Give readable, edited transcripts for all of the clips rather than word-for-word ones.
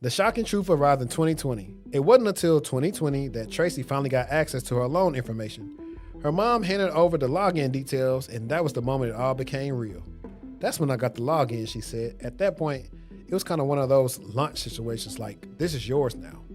The shocking truth arrived in 2020. It wasn't until 2020 that Tracy finally got access to her loan information. Her mom handed over the login details, and that was the moment it all became real. That's when I got the login, she said. At that point, it was kind of one of those lunch situations like, this is yours now.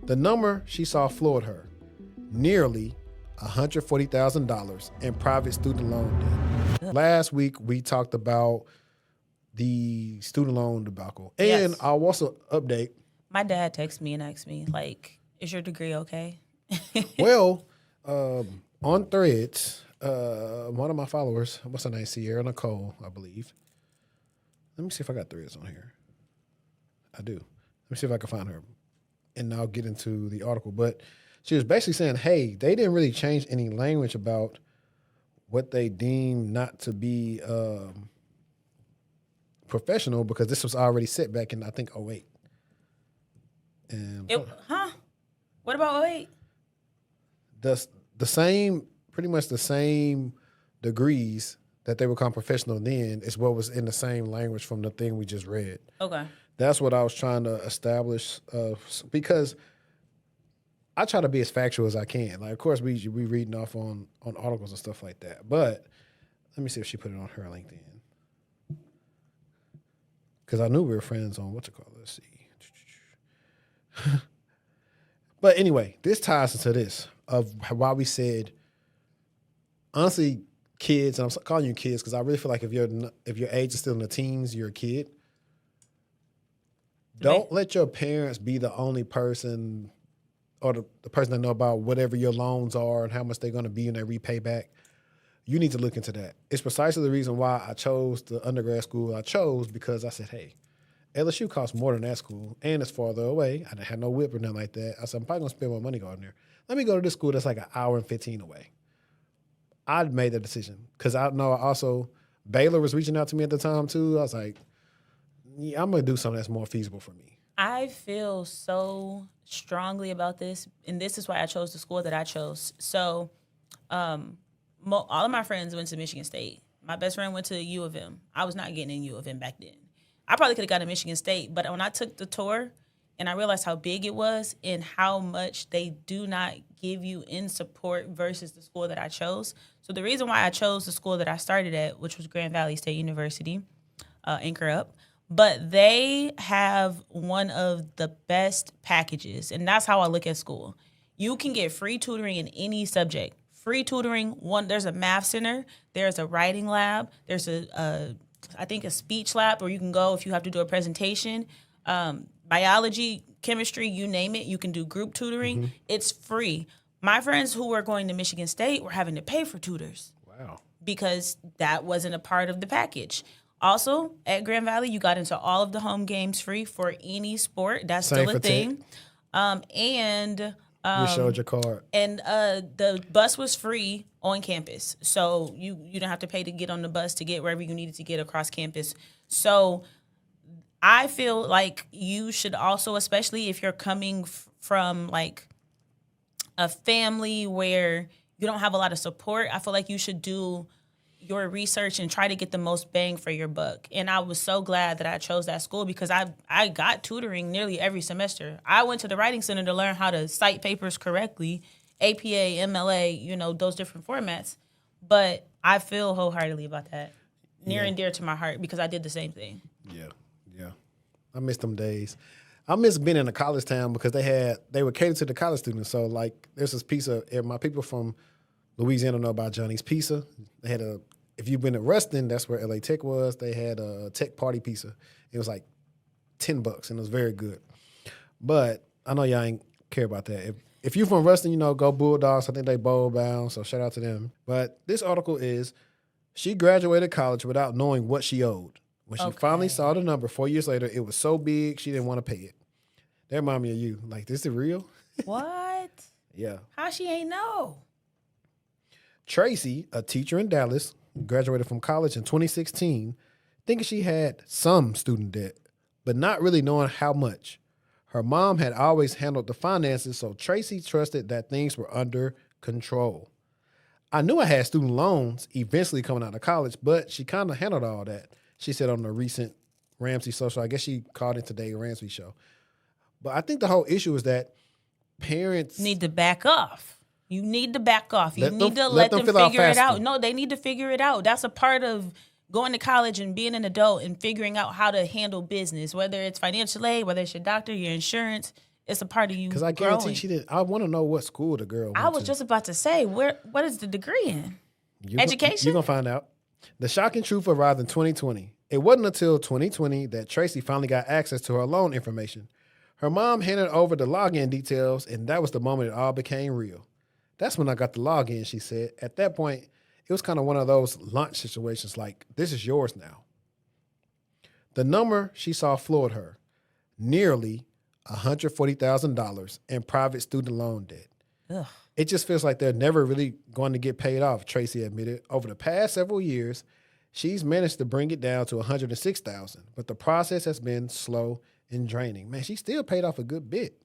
The number she saw floored her. Nearly $140,000 in private student loan debt. Last week, we talked about the student loan debacle. And Yes. I'll also update. My dad texted me and asked me, like, is your degree okay? Well, on Threads, one of my followers, what's her name? Sierra Nicole, I believe. Let me see if I got Threads on here. I do. Let me see if I can find her. And I'll get into the article. But she was basically saying, hey, they didn't really change any language about what they deem not to be professional because this was already set back in, I think, 2008. And What about 08? the same, pretty much the same degrees that they become professional then is what was in the same language from the thing we just read. Okay. That's what I was trying to establish because I try to be as factual as I can. Like, of course, we reading off on articles and stuff like that. But let me see if she put it on her LinkedIn. Because I knew we were friends on Let's see. But anyway, this ties into this of why we said, honestly, kids, and I'm calling you kids because I really feel like if your age is still in the teens, you're a kid. Don't let your parents be the only person or the person that know about whatever your loans are and how much they're going to be in their repay back. You need to look into that. It's precisely the reason why I chose the undergrad school I chose because I said, hey, LSU costs more than that school and it's farther away. I didn't have no whip or nothing like that. I said, I'm probably going to spend my money going there. Let me go to this school that's like an hour and 15 away. I made that decision because I know also Baylor was reaching out to me at the time too. I was like, yeah, I'm going to do something that's more feasible for me. I feel so strongly about this, and this is why I chose the school that I chose. So all of my friends went to Michigan State. My best friend went to U of M. I was not getting in U of M back then. I probably could have gotten Michigan State, but when I took the tour and I realized how big it was and how much they do not give you in support versus the school that I chose. So the reason why I chose the school that I started at, which was Grand Valley State University, Anchor Up, but they have one of the best packages, and that's how I look at school. You can get free tutoring in any subject. Free tutoring, there's a math center, there's a writing lab, there's I think a speech lab where you can go if you have to do a presentation. Biology, chemistry, you name it, you can do group tutoring. Mm-hmm. It's free. My friends who were going to Michigan State were having to pay for tutors. Wow. Because that wasn't a part of the package. Also, at Grand Valley, you got into all of the home games free for any sport. That's Same still a thing. You showed your card. And the bus was free on campus. So you don't have to pay to get on the bus to get wherever you needed to get across campus. So I feel like you should also, especially if you're coming from like a family where you don't have a lot of support, I feel like you should do your research and try to get the most bang for your buck. And I was so glad that I chose that school because I got tutoring nearly every semester. I went to the writing center to learn how to cite papers correctly, APA, MLA, those different formats. But I feel wholeheartedly about that. Near and dear to my heart because I did the same thing. Yeah. I miss them days. I miss being in a college town because they would cater to the college students. So like there's this pizza, my people from Louisiana know about Johnny's Pizza. They had if you've been at Ruston, that's where LA Tech was. They had a Tech Party Pizza. It was like $10 and it was very good. But I know y'all ain't care about that. If you're from Ruston, go Bulldogs. I think they bowl bound, so shout out to them. But this article is, she graduated college without knowing what she owed. When she finally saw the number 4 years later, it was so big she didn't want to pay it. That reminded me of you. Like, this is real? What? Yeah. How she ain't know? Tracy, a teacher in Dallas, graduated from college in 2016, thinking she had some student debt, but not really knowing how much. Her mom had always handled the finances, so Tracy trusted that things were under control. I knew I had student loans eventually coming out of college, but she kind of handled all that, she said on a recent Ramsey social. I guess she called into Dave Ramsey show. But I think the whole issue is that parents need to back off. You need to back off. You Let need them- to let let them them fill out figure it faster. out. No, they need to figure it out. That's a part of going to college and being an adult and figuring out how to handle business, whether it's financial aid, whether it's your doctor, your insurance. It's a part of you. because I guarantee growing. she didn't. I want to know what school the girl went I was to. just about to say, what is the degree in? Education? You're going to find out. The shocking truth arrived in 2020. It wasn't until 2020 that Tracy finally got access to her loan information. Her mom handed over the login details, and that was the moment it all became real. That's when I got the login, she said. At that point, it was kind of one of those lunch situations like, this is yours now. The number she saw floored her. Nearly $140,000 in private student loan debt. Ugh. It just feels like they're never really going to get paid off, Tracy admitted. Over the past several years, she's managed to bring it down to $106,000, but the process has been slow and draining. Man, she still paid off a good bit.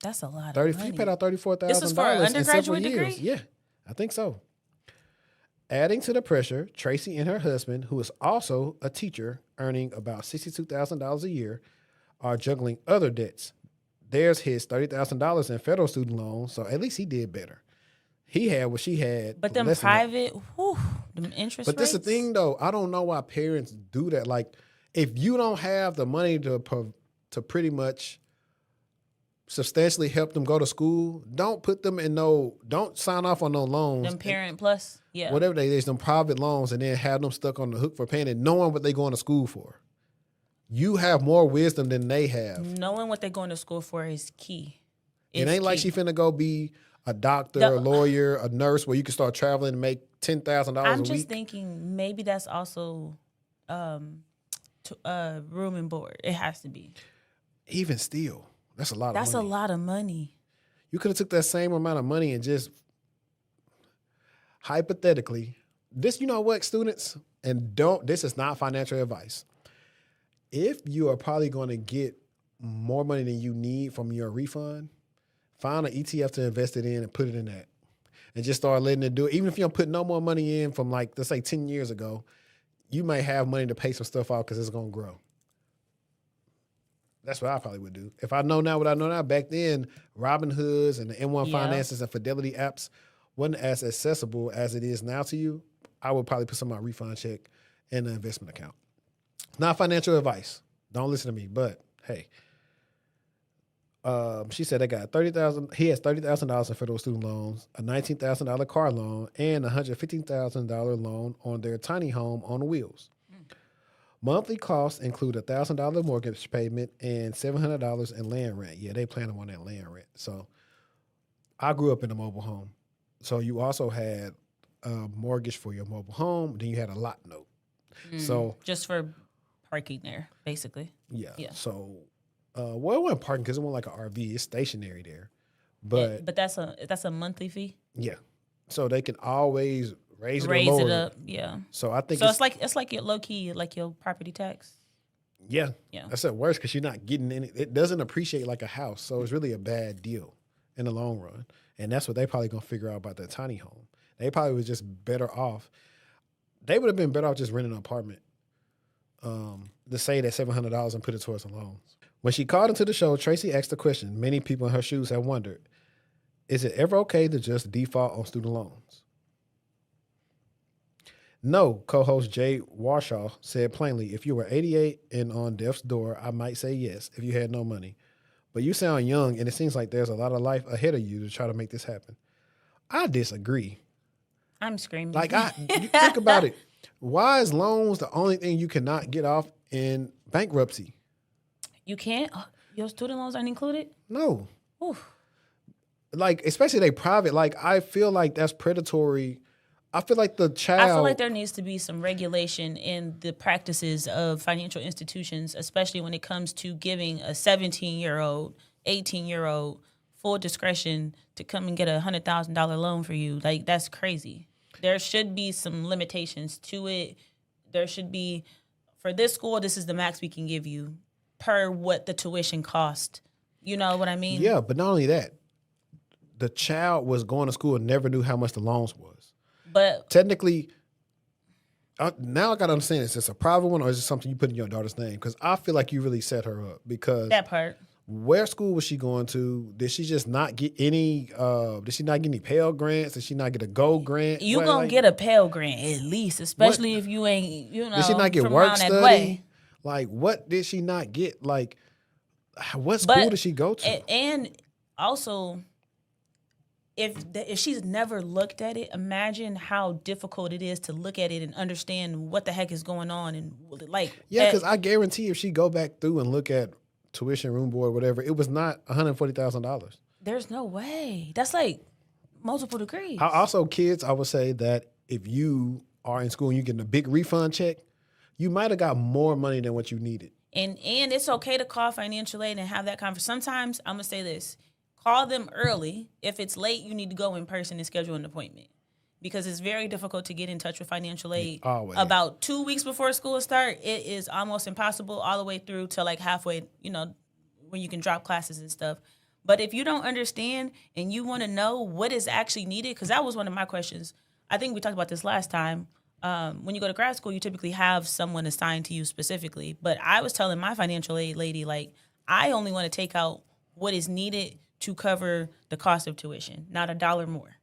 That's a lot of money. She paid out $34,000 This is for an in several undergraduate years. degree? Yeah, I think so. Adding to the pressure, Tracy and her husband, who is also a teacher earning about $62,000 a year, are juggling other debts. There's his $30,000 in federal student loans, so at least he did better. He had what she had. But them less than that. private, whew, them interest But rates. this is the thing, though. I don't know why parents do that. Like, if you don't have the money to pretty much substantially help them go to school, don't put them in don't sign off on no loans. Them Parent Plus, yeah. Whatever they is, them private loans, and then have them stuck on the hook for paying it, knowing what they going to school for. You have more wisdom than they have. Knowing what they're going to school for is key. It ain't like she finna go be a doctor, The- a lawyer, a nurse, where you can start traveling and make $10,000 a I'm week. just thinking maybe that's also room and board. It has to be. Even still, that's a lot of money. That's a lot of money. You could have took that same amount of money and just hypothetically, this, you know what, students, and this is not financial advice. If you are probably going to get more money than you need from your refund, find an ETF to invest it in and put it in that. And just start letting it do it. Even if you don't put no more money in from, like, let's say 10 years ago, you may have money to pay some stuff out because it's going to grow. That's what I probably would do. If I know now what I know now, back then, Robinhoods and the M1 Yeah. Finances and Fidelity apps wasn't as accessible as it is now to you. I would probably put some of my refund check in the investment account. Not financial advice. Don't listen to me, but hey. She said they got $30,000. He has $30,000 in federal student loans, a $19,000 car loan, and a $115,000 loan on their tiny home on wheels. Monthly costs include a $1,000 mortgage payment and $700 in land rent. Yeah, they plan on that land rent. So I grew up in a mobile home. So you also had a mortgage for your mobile home. Then you had a lot note. So Just for parking there, basically. yeah. Yeah. So well, it wasn't parking because it wasn't like an RV. It's stationary there. But But that's a monthly fee. yeah. So they can always raise it or Raise lower it it. up, yeah. So I think So it's like your low key, like your property tax. yeah. Yeah. That's at worst because you're not getting any. It doesn't appreciate like a house. So it's really a bad deal in the long run. And that's what they probably going to figure out about that tiny home. They probably was just better off. They would have been better off just renting an apartment to save that $700 and put it towards the loans. When she called into the show, Tracy asked a question many people in her shoes have wondered. Is it ever okay to just default on student loans? No, co-host Jay Warshaw said plainly, if you were 88 and on death's door, I might say yes if you had no money. But you sound young, and it seems like there's a lot of life ahead of you to try to make this happen. I disagree. I'm screaming. Like, you think about it. Why is loans the only thing you cannot get off in bankruptcy? You can't? Your student loans aren't included? No. Oof. Like, especially they private. Like, I feel like that's predatory. I feel like the child. I feel like there needs to be some regulation in the practices of financial institutions, especially when it comes to giving a 17-year-old, 18-year-old full discretion to come and get a $100,000 loan for you. Like, that's crazy. There should be some limitations to it. There should be, for this school, this is the max we can give you per what the tuition cost. You know what I mean? Yeah, but not only that, the child was going to school and never knew how much the loans was. But Technically, Now I got to understand, is this a private one or is it something you put in your daughter's name? Because I feel like you really set her up because That part. where school was she going to? Did she just not get any, did she not get any Pell Grants? Did she not get a Gold Grant? You What, gonna like, get a Pell Grant at least, especially if you ain't, did she not get from work around that study? way. Like, what did she not get? Like, what school But did she go to? and also, if she's never looked at it, imagine how difficult it is to look at it and understand what the heck is going on and like. Yeah, because I guarantee if she go back through and look at tuition, room board, whatever, it was not $140,000. There's no way. That's like multiple degrees. Also, kids, I would say that if you are in school and you're getting a big refund check, you might have got more money than what you needed. And it's okay to call financial aid and have that conversation. Sometimes I'm gonna say this: call them early. If it's late, you need to go in person and schedule an appointment because it's very difficult to get in touch with financial aid. Always. About 2 weeks before school start, it is almost impossible all the way through to like halfway. When you can drop classes and stuff. But if you don't understand and you want to know what is actually needed, because that was one of my questions. I think we talked about this last time. When you go to grad school, you typically have someone assigned to you specifically. But I was telling my financial aid lady, like, I only want to take out what is needed to cover the cost of tuition, not $1 more.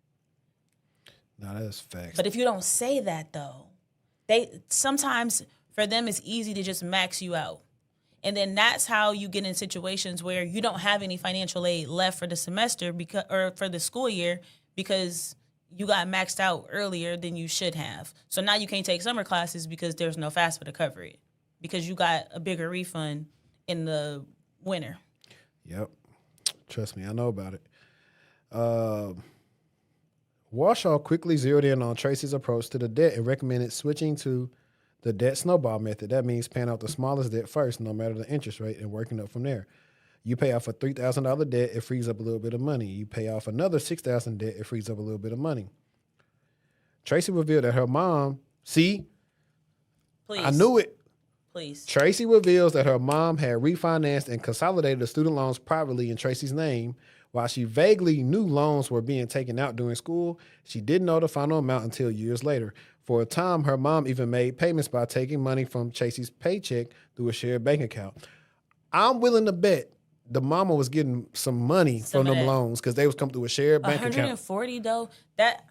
No, that's facts. But if you don't say that, though, sometimes for them it's easy to just max you out. And then that's how you get in situations where you don't have any financial aid left for the semester or for the school year because you got maxed out earlier than you should have. So now you can't take summer classes because there's no FAFSA to cover it because you got a bigger refund in the winter. Yep. Trust me, I know about it. Warshaw quickly zeroed in on Tracy's approach to the debt and recommended switching to the debt snowball method. That means paying out the smallest debt first, no matter the interest rate, and working up from there. You pay off a $3,000 debt, it frees up a little bit of money. You pay off another $6,000 debt, it frees up a little bit of money. Tracy revealed that her mom, Please. I knew it. Please. Tracy reveals that her mom had refinanced and consolidated the student loans privately in Tracy's name. While she vaguely knew loans were being taken out during school, she didn't know the final amount until years later. For a time, her mom even made payments by taking money from Tracy's paycheck through a shared bank account. I'm willing to bet the mama was getting some money from them loans because they was coming through a shared bank account. 140 though, that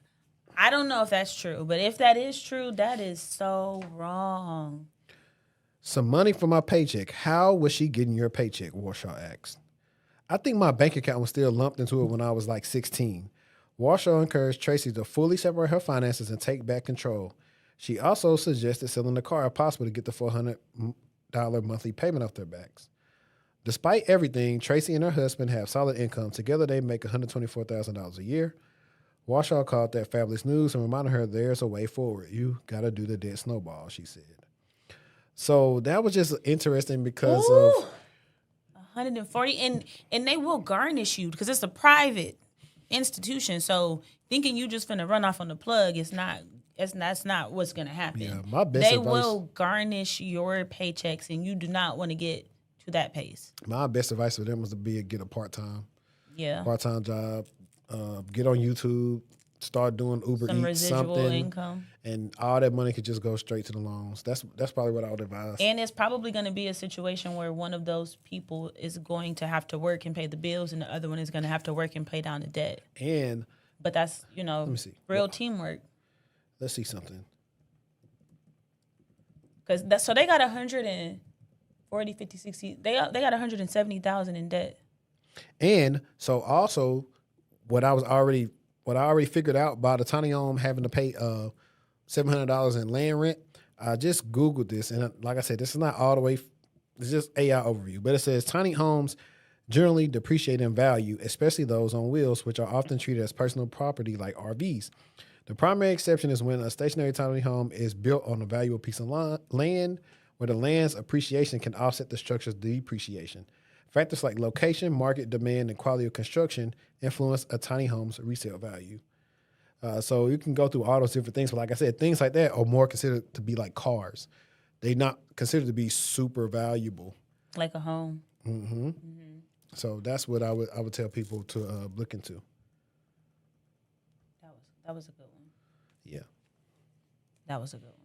I don't know if that's true, but if that is true, that is so wrong. Some money from my paycheck. How was she getting your paycheck? Warshaw asked. I think my bank account was still lumped into it when I was like 16. Warshaw encouraged Tracy to fully separate her finances and take back control. She also suggested selling the car if possible to get the $400 monthly payment off their backs. Despite everything, Tracy and her husband have solid income. Together, they make $124,000 a year. Warshaw called that fabulous news and reminded her there's a way forward. You got to do the debt snowball, she said. So that was just interesting because of 140, and they will garnish you because it's a private institution. So thinking you just finna run off on the plug is not. That's not what's gonna happen. Yeah, my best they advice, will garnish your paychecks, and you do not want to get to that pace. My best advice for them was to get a part-time job, get on YouTube, start doing Uber Some Eats, residual something, income, and all that money could just go straight to the loans. That's probably what I would advise. And it's probably going to be a situation where one of those people is going to have to work and pay the bills, and the other one is going to have to work and pay down the debt. But that's let me see. Real teamwork. Let's see something. So they got 140, 50, 60. They got 170,000 in debt. And so also, what I already figured out by the tiny home having to pay $700 in land rent. I just Googled this, and like I said, this is not all the way. It's just AI overview, but it says tiny homes generally depreciate in value, especially those on wheels, which are often treated as personal property like RVs. The primary exception is when a stationary tiny home is built on a valuable piece of land where the land's appreciation can offset the structure's depreciation. Factors like location, market demand, and quality of construction influence a tiny home's resale value. So you can go through all those different things, but like I said, things like that are more considered to be like cars. They're not considered to be super valuable. Like a home. Mm-hmm. Mm-hmm. So that's what I would tell people to look into. That was a good one. Yeah. That was a good one.